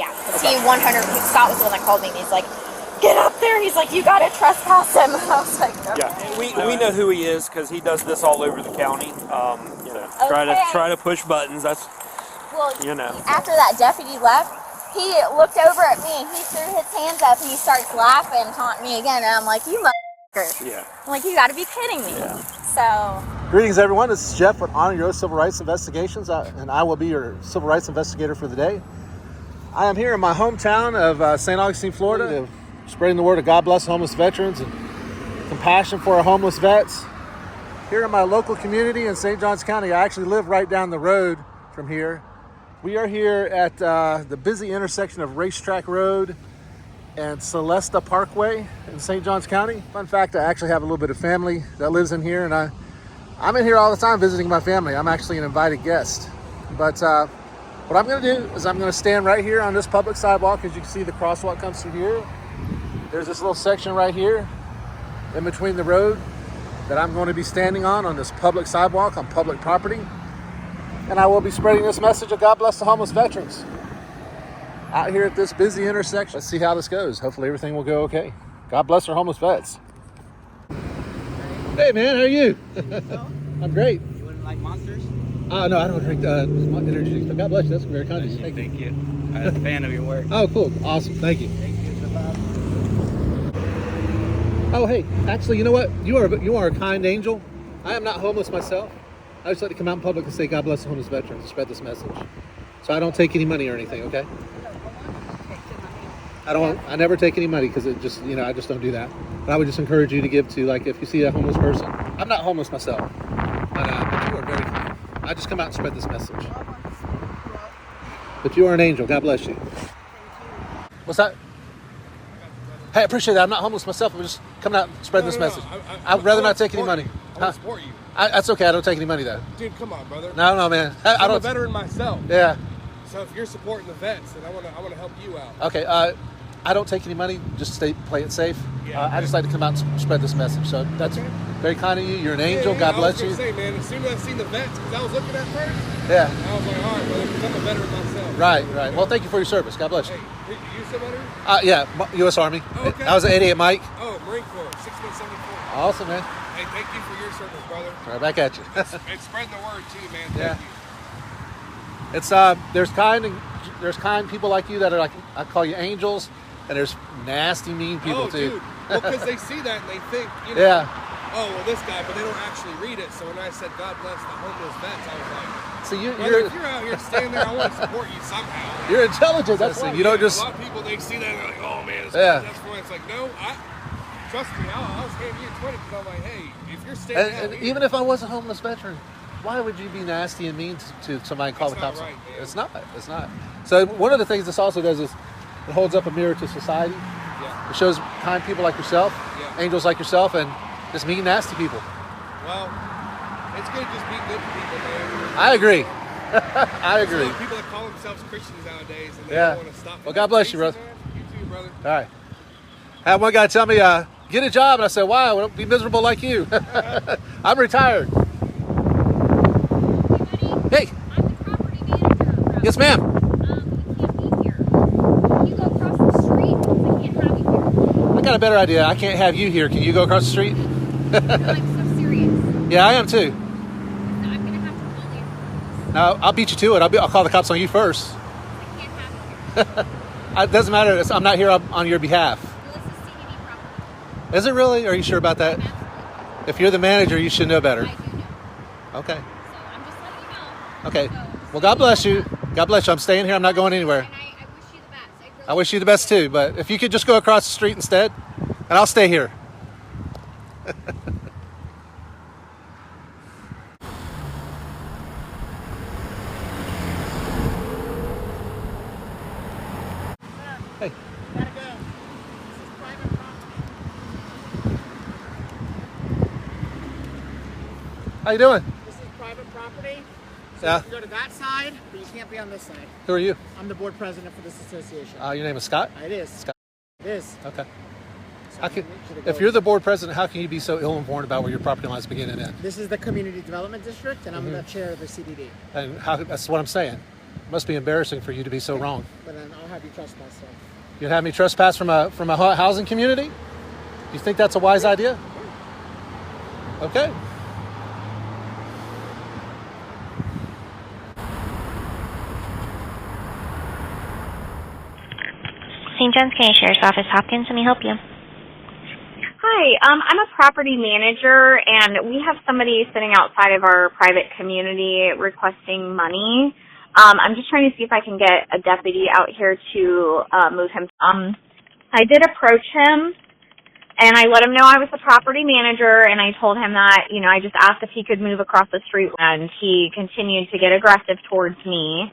Yeah, because Scott was the one that called me, and he's like, get up there. He's like, you got to trespass him. I was like, okay. Yeah, we know who he is because he does this all over the county. You know, try to push buttons. That's, well, you know. After that deputy left, he looked over at me and he threw his hands up and he starts laughing, taunting me again. And I'm like, you motherfucker. Yeah. I'm like, you got to be kidding me. Yeah. So. Greetings, everyone. This is Jeff with Honor Your Oath Civil Rights Investigations, and I will be your civil rights investigator for the day. I am here in my hometown of St. Augustine, Florida, spreading the word of God bless homeless veterans and compassion for our homeless vets. Here in my local community in St. Johns County, I actually live right down the road from here. We are here at the busy intersection of Racetrack Road and Celestina Parkway in St. Johns County. Fun fact, I actually have a little bit of family that lives in here, and I'm in here all the time visiting my family. I'm actually an invited guest. But what I'm going to do is I'm going to stand right here on this public sidewalk. As you can see, the crosswalk comes through here. There's this little section right here in between the road that I'm going to be standing on this public sidewalk on public property. And I will be spreading this message of God bless the homeless veterans out here at this busy intersection. Let's see how this goes. Hopefully everything will go okay. God bless our homeless vets. Hey man, how are you? I'm great. You wouldn't like Monsters? No, I don't drink energy drinks, but God bless you. That's very kind of you. Thank you. I'm a fan of your work. Oh, cool. Awesome. Thank you. Thank you. Oh, hey, actually, you know what? You are a kind angel. I am not homeless myself. I just like to come out in public and say God bless the homeless veterans and spread this message. So I don't take any money or anything, okay? I never take any money because it just, I just don't do that. But I would just encourage you to give to, like, if you see a homeless person. I'm not homeless myself, but you are very kind. I just come out and spread this message. But you are an angel. God bless you. What's that? Hey, I appreciate that. I'm not homeless myself. I'm just coming out and spread this message. I'd rather not take any money. I want to support you. That's okay. I don't take any money, though. Dude, come on, brother. No, man. I'm a veteran myself. Yeah. So if you're supporting the vets, then I want to help you out. Okay. I don't take any money. Just play it safe. Yeah, I just like to come out and spread this message. So that's very kind of you. You're an angel. God bless you. I was going to say, man, as soon as I seen the vets, because I was looking at first, yeah. I was like, all right, brother, because I'm a veteran myself. Right. Well, thank you for your service. God bless you. Hey, you still veteran? Yeah, U.S. Army. Oh, okay. I was an 88 Mike. Oh, Marine Corps, 1674. Awesome, man. Hey, thank you for your service, brother. Right back at you. And spreading the word, too, man. Thank you. It's there's kind people like you that are like, I call you angels, and there's nasty, mean people too. Dude. Well, because they see that and they think, yeah. Oh, well, this guy, but they don't actually read it. So when I said God bless the homeless vets, I was like, so if you're out here standing there, I want to support you somehow. You're intelligent. That's it. You don't just. A lot of people, they see that and they're like, oh man, that's fun. It's like, no, trust me, I was handing you 20 because I'm like, hey, if you're standing out here, even if I was a homeless veteran, why would you be nasty and mean to somebody and call the cops? Right, it's not. So one of the things this also does is it holds up a mirror to society. Yeah. It shows kind people like yourself, angels like yourself, and just mean, nasty people. Well, it's good to just be good people, man. I agree. I agree. There's people that call themselves Christians nowadays, and they don't want to stop. Well, God bless you, brother. You too, brother. All right. I had one guy tell me, get a job, and I said, why? I won't be miserable like you. I'm retired. Hey. I'm the property manager. Yes, ma'am. We can't be here. Can you go across the street? I can't have you here. I got a better idea. I can't have you here. Can you go across the street? You're like so serious. Yeah, I am too. I'm gonna have to call you. No, I'll beat you to it. I'll call the cops on you first. I can't have you here. It doesn't matter. I'm not here on your behalf. Well, this is CBD property. Is it really? Are you sure about that? Absolutely. If you're the manager, you should know better. I do know. Okay. So I'm just letting you know. Okay. So, Well, God bless you. God bless you. I'm staying here. I'm not going anywhere. And I wish you the best. I wish you the best too. But if you could just go across the street instead, and I'll stay here. Hey. Gotta go. This is private property. How you doing? This is private property. So Yeah. you can go to that side, but you can't be on this side. Who are you? I'm the board president for this association. Your name is Scott? It is. Scott. It is. Okay. So How can, make sure to go. if you're the board president, how can you be so ill-informed about where your property lines begin and end? This is the community development district, and I'm the chair of the CDD. And that's what I'm saying. Must be embarrassing for you to be so wrong. But then I'll have you trespass. So. You'd have me trespass from a housing community? Do you think that's a wise idea? Okay. St. John's County Sheriff's Office, Hopkins. Let me help you. Hi, I'm a property manager, and we have somebody sitting outside of our private community requesting money. I'm just trying to see if I can get a deputy out here to move him. I did approach him, and I let him know I was the property manager, and I told him that, I just asked if he could move across the street, and he continued to get aggressive towards me,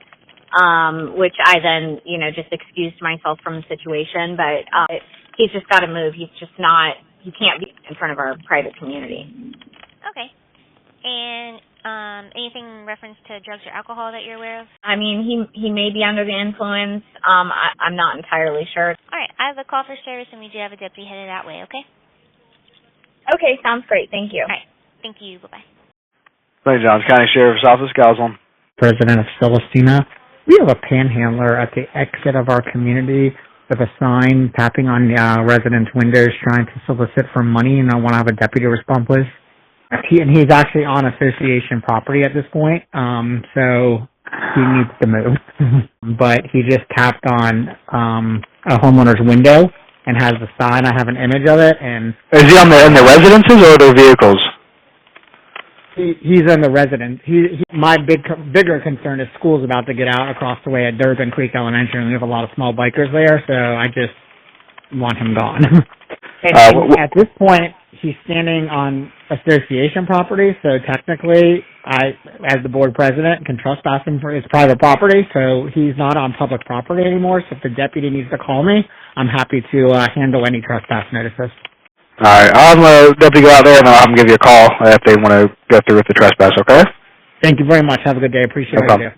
which I then, just excused myself from the situation, but he's just got to move. He's just not, he can't be in front of our private community. Okay. And anything in reference to drugs or alcohol that you're aware of? I mean, he may be under the influence. I'm not entirely sure. All right. I have a call for service, and we do have a deputy headed that way, okay? Okay, sounds great. Thank you. All right. Thank you. Bye-bye. St. John's County Sheriff's Office, Goslin. President of Celestina. We have a panhandler at the exit of our community with a sign tapping on residents' windows trying to solicit for money, and I want to have a deputy respond, please. He's actually on association property at this point, so he needs to move. But he just tapped on a homeowner's window and has the sign. I have an image of it. And is he in the residences or the vehicles? He's in the residence. My bigger concern is school's about to get out across the way at Durbin Creek Elementary, and we have a lot of small bikers there, so I just want him gone. And at this point, he's standing on association property, so technically, I, as the board president, can trespass him for his private property, so he's not on public property anymore, so if the deputy needs to call me, I'm happy to handle any trespass notices. All right, I'll have a deputy go out there, and I'll have them give you a call if they want to go through with the trespass, okay? Thank you very much. Have a good day. Appreciate No what you do.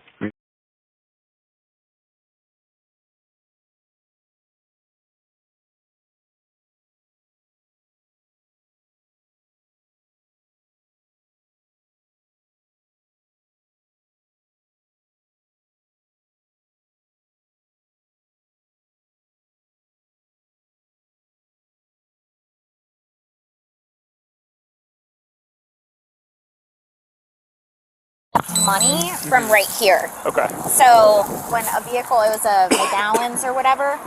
Money from right here. Okay. So when a vehicle, it was a McGowan's or whatever,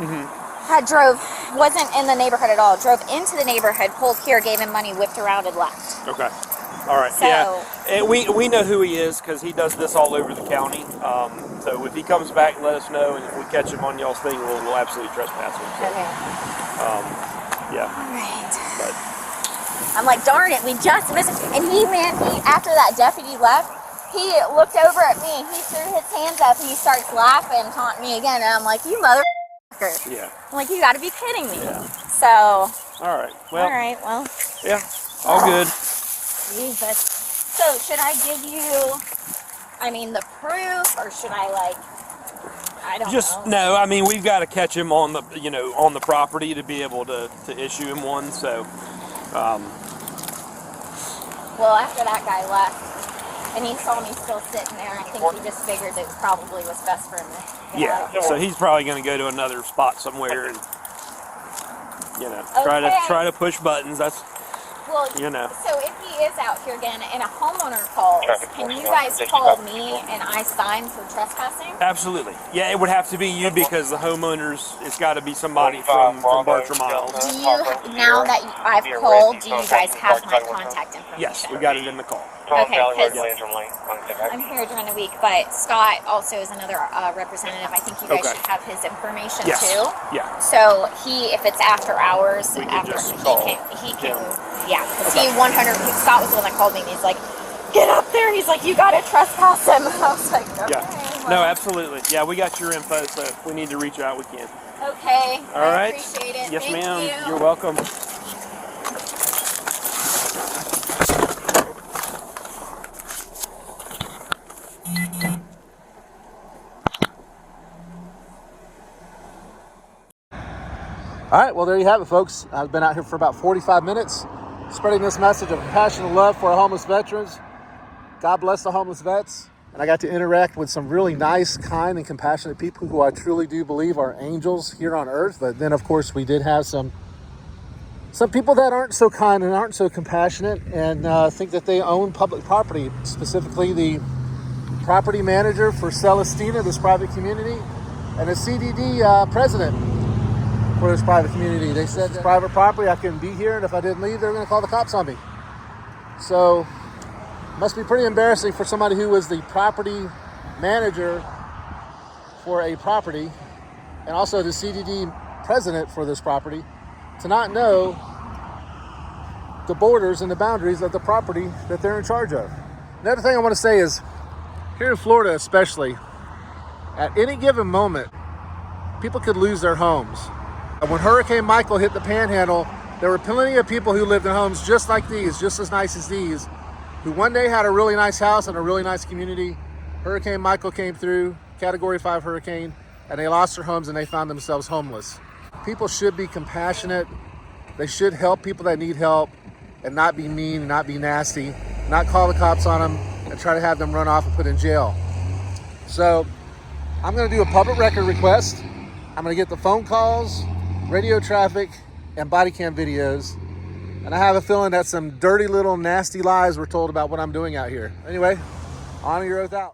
wasn't in the neighborhood at all, drove into the neighborhood, pulled here, gave him money, whipped around and left. Okay. All right. So, yeah. And we know who he is because he does this all over the county. So if he comes back, let us know, and if we catch him on y'all's thing, we'll absolutely trespass him. So, okay. Yeah. All right. But I'm like, darn it, we just missed it. And he, after that deputy left, he looked over at me, he threw his hands up, and he starts laughing, taunting me again, and I'm like, you motherfucker. Yeah. I'm like, you gotta be kidding me. Yeah. So. All right. Well. All right, well. Yeah. All good. Jesus. So, should I give you, the proof, or should I, I don't know. No, I mean, we've got to catch him on the, on the property to be able to issue him one, so. Well, after that guy left, and he saw me still sitting there, I think he just figured it probably was best for him to get out of here. So he's probably going to go to another spot somewhere and, Okay. try to push buttons. That's, Well, so if he is out here again and a homeowner calls, can you guys call me and I sign for trespassing? Absolutely. Yeah, it would have to be you because the homeowners, it's got to be somebody from Bertram Miles. Do you, now that I've called, do you guys have my contact information? Yes, we got it in the call. Okay, because I'm here during the week, but Scott also is another representative. I think you guys should have his information too. Yeah. So if it's after hours, We can just he can, yeah, because Scott was the one that called me, and he's like, get up there. He's like, you got to trespass him. I was like, okay. Yeah. No, absolutely. Yeah, we got your info, so if we need to reach out, we can. Okay. All right. I appreciate it. Yes, Thank ma'am. you. You're welcome. All right, well, there you have it, folks. I've been out here for about 45 minutes spreading this message of passion and love for our homeless veterans. God bless the homeless vets. and I got to interact with some really nice, kind, and compassionate people who I truly do believe are angels here on earth. But then, of course, we did have some people that aren't so kind and aren't so compassionate and think that they own public property, specifically the property manager for Celestina, this private community, and the CDD president for this private community. They said it's private property, I couldn't be here, and if I didn't leave, they were going to call the cops on me. So, must be pretty embarrassing for somebody who was the property manager for a property and also the CDD president for this property to not know the borders and the boundaries of the property that they're in charge of. Another thing I want to say is, here in Florida especially, at any given moment, people could lose their homes. When Hurricane Michael hit the Panhandle, there were plenty of people who lived in homes just like these, just as nice as these, who one day had a really nice house and a really nice community. Hurricane Michael came through, Category 5 hurricane, and they lost their homes and they found themselves homeless. People should be compassionate. They should help people that need help and not be mean, not be nasty, not call the cops on them and try to have them run off and put in jail. So I'm going to do a public record request. I'm going to get the phone calls, radio traffic, and body cam videos. And I have a feeling that some dirty little nasty lies were told about what I'm doing out here. Anyway, honor your oath out.